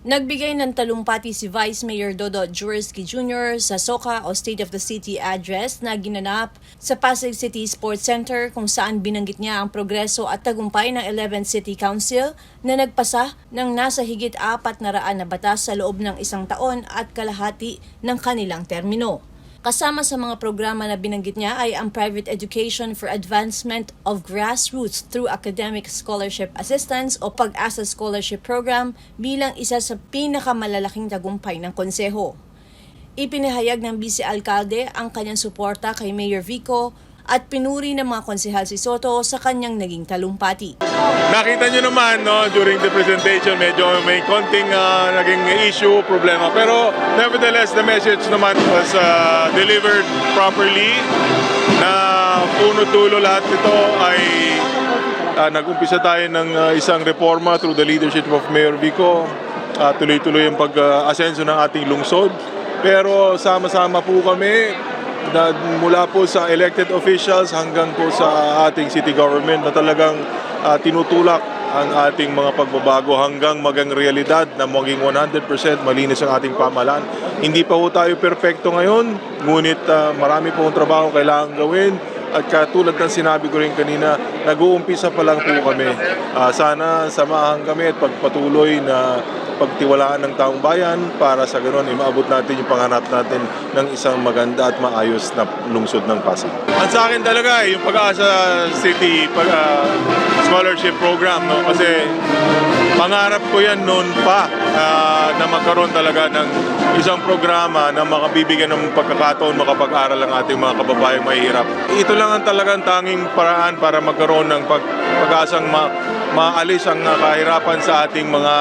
Nagbigay ng talumpati si Vice Mayor Dodo Jursky Jr. sa SOCA o State of the City Address na ginanap sa Pasig City Sports Center kung saan binanggit niya ang progreso at tagumpay ng 11th City Council na nagpasa ng nasa higit 400 na batas sa loob ng isang taon at kalahati ng kanilang termino. Kasama sa mga programa na binanggit niya ay ang Private Education for Advancement of Grassroots through Academic Scholarship Assistance o Pag-asa Scholarship Program bilang isa sa pinakamalalaking tagumpay ng konseho. Ipinahayag ng Vice Alcalde ang kanyang suporta kay Mayor Vico at pinuri ng mga konsehal si Soto sa kanyang naging talumpati. Nakita nyo naman during the presentation, medyo may konting naging issue, problema. Pero nevertheless, the message naman was delivered properly na puno-tulo lahat nito ay nag-umpisa tayo ng isang reforma through the leadership of Mayor Vico. Tuloy-tuloy ang pag-asenso ng ating lungsod. Pero sama-sama po kami mula po sa elected officials hanggang po sa ating city government na talagang tinutulak ang ating mga pagbabago hanggang magang realidad na maging 100% malinis ang ating pamahalaan. Hindi pa po tayo perpekto ngayon, ngunit marami po ang trabaho kailangan gawin. At katulad ng sinabi ko rin kanina, nag-uumpisa pa lang po kami. Sana samahan kami at pagpatuloy na pagtiwalaan ng taong bayan para sa ganoon maabot natin yung pangarap natin ng isang maganda at maayos na lungsod ng Pasig. At sa akin talaga yung Pag-asa City Scholarship Program, no? Kasi pangarap ko yan noon pa na magkaroon talaga ng isang programa na makabibigyan ng pagkakataon makapag-aral ang ating mga kababayang mahihirap. Ito lang ang talagang tanging paraan para magkaroon ng pag-asang maalis ang kahirapan sa ating mga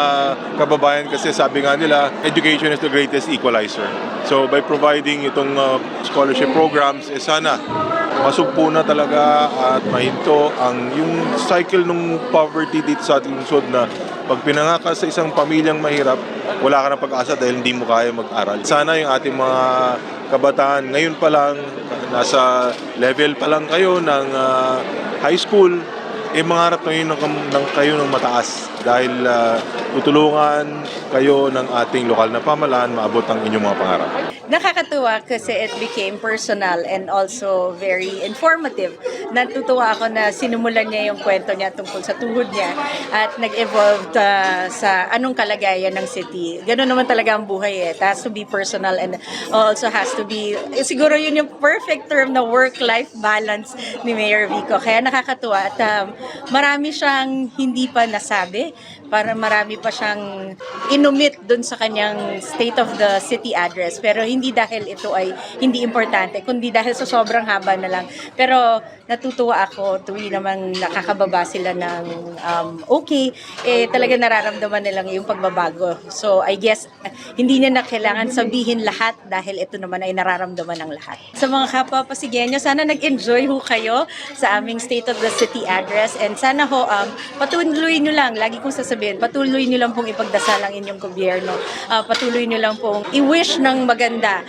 kababayan kasi sabi nga nila, education is the greatest equalizer. So by providing itong scholarship programs, sana masugpo na talaga at mahinto ang yung cycle ng poverty dito sa ating lungsod na pag pinanganak sa isang pamilyang mahirap, wala ka na pag-asa dahil hindi mo kaya mag-aral. Sana yung ating mga kabataan ngayon pa lang, nasa level pa lang kayo ng high school, mangarap ngayon ng kayo ng mataas dahil tutulungan kayo ng ating lokal na pamahalaan maabot ang inyong mga pangarap. Nakakatuwa kasi it became personal and also very informative. Natutuwa ako na sinumulan niya yung kwento niya tungkol sa tuhod niya at nag-evolve sa anong kalagayan ng city. Ganun naman talaga ang buhay eh. It has to be personal and also has to be, siguro yun yung perfect term na work-life balance ni Mayor Vico. Kaya nakakatuwa at marami siyang hindi pa nasabi, para marami pa siyang inumit dun sa kanyang State of the City Address. Pero hindi dahil ito ay hindi importante, kundi dahil sa sobrang haba na lang. Pero natutuwa ako tuwing namang nakakababa sila ng okay, talaga nararamdaman nilang yung pagbabago. So I guess hindi niya na kailangan sabihin lahat dahil ito naman ay nararamdaman ng lahat. Sa mga kapwa Pasigueño, sana nag-enjoy ho kayo sa aming State of the City Address and sana ho patuloy nyo lang, lagi kong sasabihin, patuloy nyo lang pong ipagdasal ang inyong gobyerno. Patuloy nyo lang pong i-wish ng maganda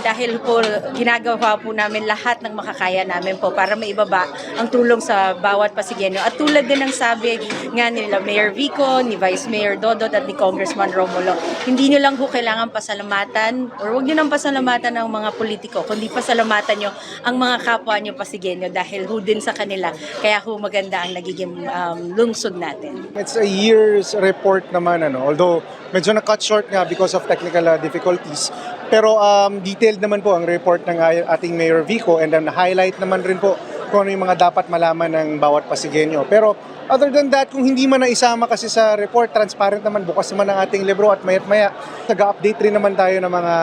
dahil po ginagawa po namin lahat ng makakaya namin po para maibaba ang tulong sa bawat Pasigueño. At tulad din ng sabi nga nila Mayor Vico, ni Vice Mayor Dodot at ni Congressman Romulo, hindi nyo lang po kailangan pasalamatan or huwag nyo nang pasalamatan ang mga politiko, kundi pasalamatan nyo ang mga kapwa nyo Pasigueño dahil ho din sa kanila. Kaya ho maganda ang nagiging lungsod natin. It's a year's report naman, although medyo na-cut short nga because of technical difficulties. Pero detailed naman po ang report ng ating Mayor Vico and highlight naman rin po kung ano yung mga dapat malaman ng bawat Pasigueño. Pero other than that, kung hindi man naisama kasi sa report, transparent naman, bukas naman ang ating libro at mayat-maya, nag-update rin naman tayo ng mga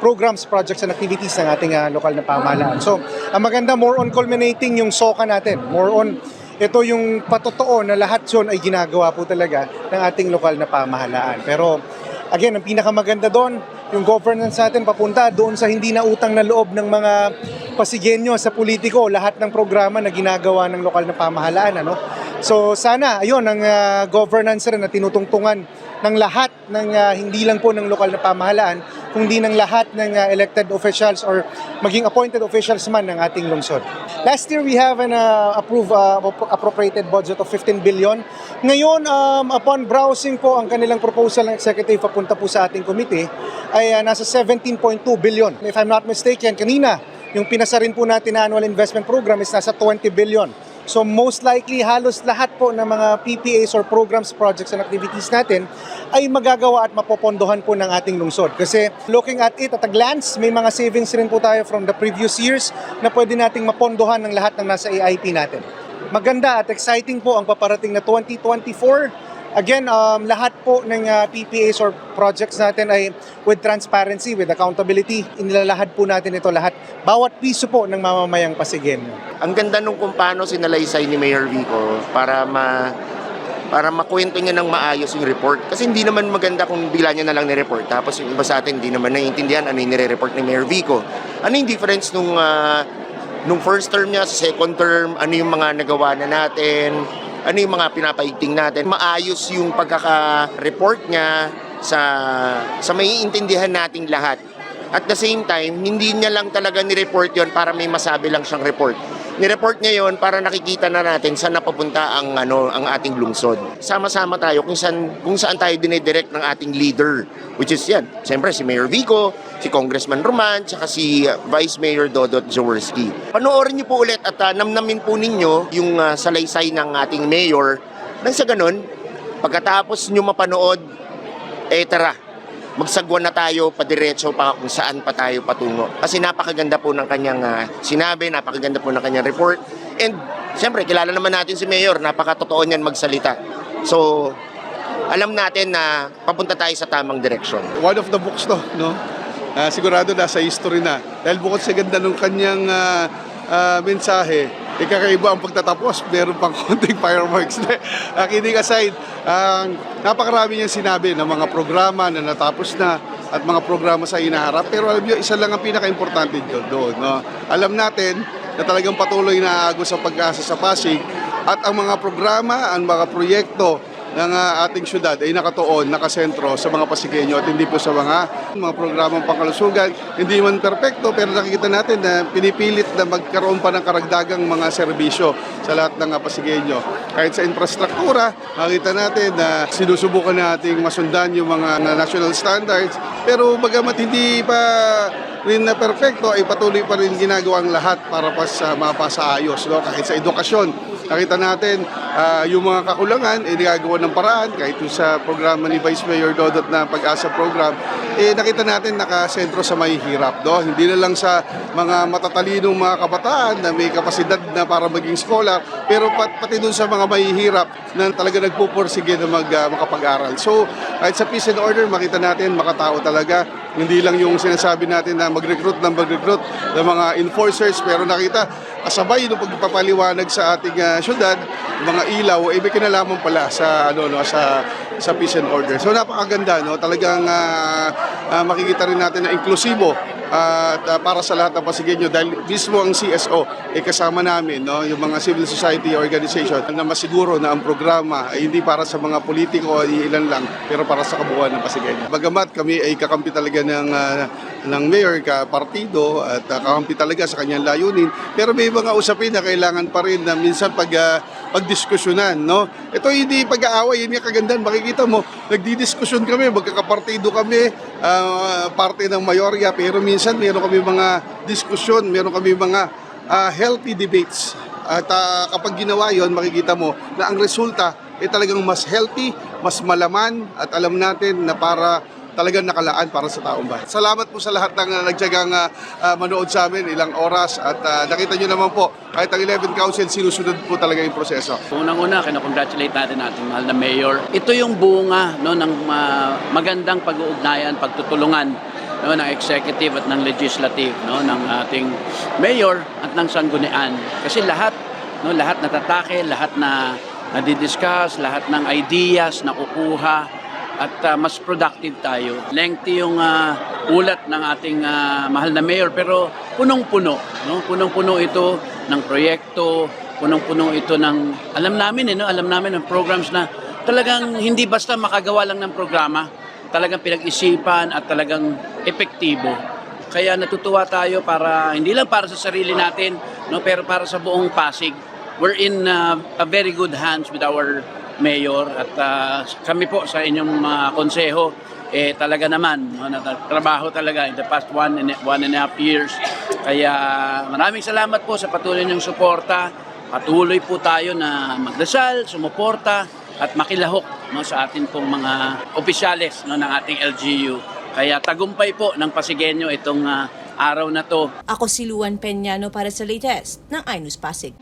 programs, projects and activities ng ating lokal na pamahalaan. So, ang maganda, more on culminating yung SOCA natin. More on, ito yung patotoo na lahat yun ay ginagawa po talaga ng ating lokal na pamahalaan. Pero, again, ang pinakamaganda doon, yung governance natin papunta doon sa hindi na utang na loob ng mga Pasigueño sa politiko, lahat ng programa na ginagawa ng lokal na pamahalaan. So sana, ayun, ang governance rin na tinutungtungan ng lahat ng hindi lang po ng lokal na pamahalaan, kundi ng lahat ng elected officials or maging appointed officials man ng ating lungsod. Last year, we have an appropriated budget of 15 billion Ngayon, upon browsing po ang kanilang proposal ng executive papunta po sa ating committee, ay nasa 17.2 billion. If I'm not mistaken, kanina, yung pinasa rin po natin na annual investment program is nasa 20 billion. So most likely, halos lahat po ng mga PPAs or programs, projects and activities natin ay magagawa at mapopondohan po ng ating lungsod. Kasi looking at it at a glance, may mga savings rin po tayo from the previous years na pwede nating mapondohan ng lahat ng nasa AIP natin. Maganda at exciting po ang paparating na 2024. Again, lahat po ng PPAs or projects natin ay with transparency, with accountability. Inilalahad po natin ito lahat. Bawat piso po ng mamamayang Pasigueño. Ang ganda nung kung paano sinalaysay ni Mayor Vico para makwento niya ng maayos yung report. Kasi hindi naman maganda kung bigla niya na lang ni-report. Tapos yung iba sa atin hindi naman naiintindihan ano yung nire-report ni Mayor Vico. Ano yung difference nung first term niya sa second term, ano yung mga nagawa na natin, ano yung mga pinapaigting natin. Maayos yung pagkaka-report niya sa maiintindihan nating lahat. At the same time, hindi niya lang talaga ni-report yon para may masabi lang siyang report. Ni-report niya yon para nakikita na natin saan napapunta ang ating lungsod. Sama-sama tayo kung saan tayo dinidirect ng ating leader, which is yan. Siyempre si Mayor Vico, si Congressman Roman, tsaka si Vice Mayor Dodot Jaworski. Panoorin niyo po ulit at namnamin po ninyo yung salaysay ng ating mayor. Nang sa ganun, pagkatapos niyo mapanood, tara, magsagwan na tayo padiretso pa kung saan pa tayo patungo. Kasi napakaganda po ng kanyang sinabi, napakaganda po ng kanyang report. And siyempre, kilala naman natin si Mayor, napakatotoo niyan magsalita. So, alam natin na papunta tayo sa tamang direksyon. One of the books to, no? Sigurado nasa history na. Dahil bukod sa ganda ng kanyang mensahe, kakaiba ang pagtatapos, meron pang konting fireworks. Kidding aside, napakarami niyang sinabi ng mga programa na natapos na at mga programa sa inaharap. Pero alam niyo, isa lang ang pinaka-importante doon. No? Alam natin na talagang patuloy na agos ang pag-asa sa Pasig at ang mga programa, ang mga proyekto ng ating syudad ay nakatuon, nakasentro sa mga Pasigueño at hindi po sa mga programang pangkalusugan. Hindi man perpekto pero nakikita natin na pinipilit na magkaroon pa ng karagdagang mga serbisyo sa lahat ng Pasigueño. Kahit sa infrastruktura, makita natin na sinusubukan nating masundan yung mga national standards pero bagamat hindi pa rin na perfecto ay patuloy pa rin ginagawang lahat para mapasaayos. No? Kahit sa edukasyon, nakita natin yung mga kakulangan ay nagagawa ng paraan kahit sa programa ni Vice Mayor Dodot na Pag-asa Program, nakita natin nakasentro sa mahihirap. No? Hindi na lang sa mga matatalinong mga kabataan na may kapasidad na para maging scholar, pero pati dun sa mga mahihirap na talaga nagpupursige na makapag-aral. So, kahit sa peace and order, makita natin makatao talaga. Hindi lang yung sinasabi natin na mag-recruit ng mga enforcers, pero nakita kasabay ng pagpapaliwanag sa ating syudad, mga ilaw ay may kinalaman pala sa sa peace and order. So napakaganda, no? Talagang makikita rin natin na inklusibo at para sa lahat ng Pasigueño dahil mismo ang CSO ay kasama namin, no? Yung mga civil society organization na masiguro na ang programa ay hindi para sa mga politiko o ilan lang pero para sa kabuuan ng Pasigueño. Bagamat kami ay kakampi talaga ng mayor, partido at kakampi talaga sa kanyang layunin, pero may mga usapin na kailangan pa rin na minsan pagdiskusyonan, no? Ito hindi pag-aaway, yun yung kagandahan. Makikita mo, nagdidiskusyon kami, magkakapartido kami, parte ng mayorya, pero minsan meron kami mga diskusyon, meron kami mga healthy debates. At kapag ginawa yon, makikita mo na ang resulta ay talagang mas healthy, mas malaman, at alam natin na para talagang nakalaan para sa taong bayan. Salamat po sa lahat ng nagtiyagang manood sa amin, ilang oras, at nakita nyo naman po, kahit ang 11 Council, sinusunod po talaga yung proseso. Unang-una, kinakongratulate natin ating mahal na mayor. Ito yung bunga ng magandang pag-uugnayan, pagtutulungan ng executive at ng legislative, ng ating mayor at ng sanggunian. Kasi lahat natatake, lahat na nadidiscuss, lahat ng ideas na kukuha, at mas productive tayo. Lengthy yung ulat ng ating mahal na mayor pero punong-puno, no? Punong-puno ito ng proyekto, punong-puno ito ng alam namin ng programs na talagang hindi basta makagawa lang ng programa, talagang pinag-isipan at talagang epektibo. Kaya natutuwa tayo para hindi lang para sa sarili natin, no, pero para sa buong Pasig. We're in a very good hands with our Mayor, at kami po sa inyong mga konseho, talaga naman, nagtrabaho talaga in the past one and a half years. Kaya maraming salamat po sa patuloy niyong suporta. Patuloy po tayo na magdasal, sumuporta, at makilahok sa atin pong mga opisyales ng ating LGU. Kaya tagumpay po ng Pasigueño itong araw na to. Ako si Luan Peñano para sa latest ng iNews Pasig.